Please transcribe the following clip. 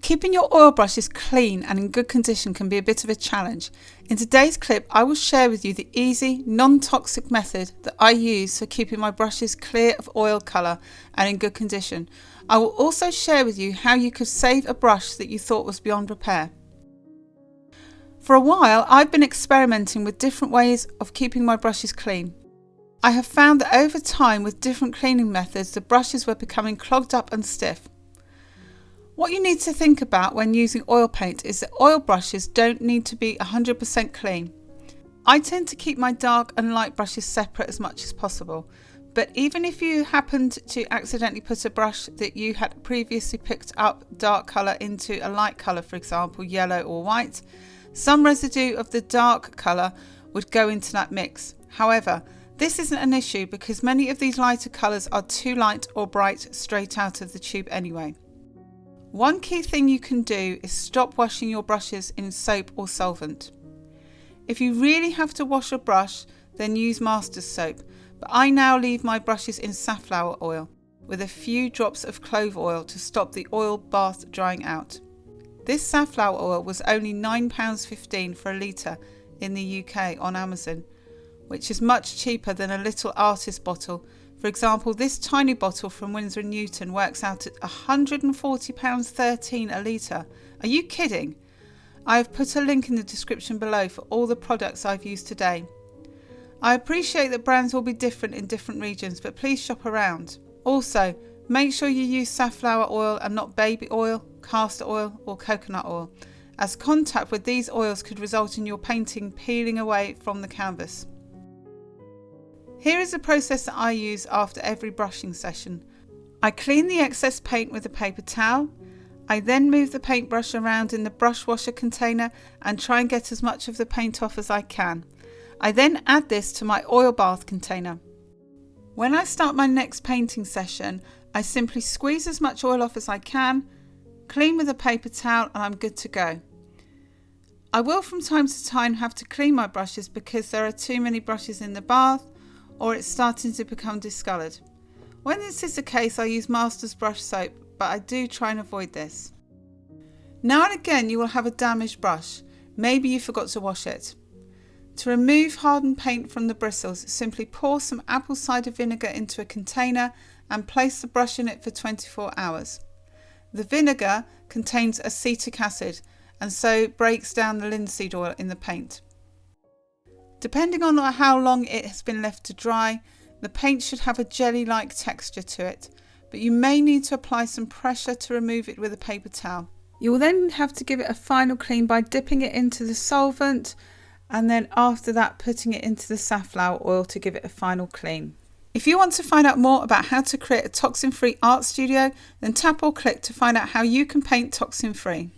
Keeping your oil brushes clean and in good condition can be a bit of a challenge. In today's clip, I will share with you the easy, non-toxic method that I use for keeping my brushes clear of oil colour and in good condition. I will also share with you how you could save a brush that you thought was beyond repair. For a while, I've been experimenting with different ways of keeping my brushes clean. I have found that over time, with different cleaning methods, the brushes were becoming clogged up and stiff. What you need to think about when using oil paint is that oil brushes don't need to be 100% clean. I tend to keep my dark and light brushes separate as much as possible, but even if you happened to accidentally put a brush that you had previously picked up dark colour into a light colour, for example yellow or white, some residue of the dark colour would go into that mix. However, this isn't an issue because many of these lighter colours are too light or bright straight out of the tube anyway. One key thing you can do is stop washing your brushes in soap or solvent. If you really have to wash a brush, then use Master's soap, but I now leave my brushes in safflower oil with a few drops of clove oil to stop the oil bath drying out. This safflower oil was only £9.15 for a litre in the UK on Amazon, which is much cheaper than a little artist bottle. For example, this tiny bottle from Winsor & Newton works out at £140.13 a litre. Are you kidding? I have put a link in the description below for all the products I've used today. I appreciate that brands will be different in different regions, but please shop around. Also, make sure you use safflower oil and not baby oil, castor oil or coconut oil, as contact with these oils could result in your painting peeling away from the canvas. Here is the process that I use after every brushing session. I clean the excess paint with a paper towel. I then move the paintbrush around in the brush washer container and try and get as much of the paint off as I can. I then add this to my oil bath container. When I start my next painting session, I simply squeeze as much oil off as I can, clean with a paper towel, and I'm good to go. I will from time to time have to clean my brushes because there are too many brushes in the bath, or it's starting to become discoloured. When this is the case, I use Master's brush soap, but I do try and avoid this. Now and again you will have a damaged brush. Maybe you forgot to wash it. To remove hardened paint from the bristles, simply pour some apple cider vinegar into a container and place the brush in it for 24 hours. The vinegar contains acetic acid and so breaks down the linseed oil in the paint. Depending on how long it has been left to dry, the paint should have a jelly-like texture to it, but you may need to apply some pressure to remove it with a paper towel. You will then have to give it a final clean by dipping it into the solvent and then after that putting it into the safflower oil to give it a final clean. If you want to find out more about how to create a toxin-free art studio, then tap or click to find out how you can paint toxin-free.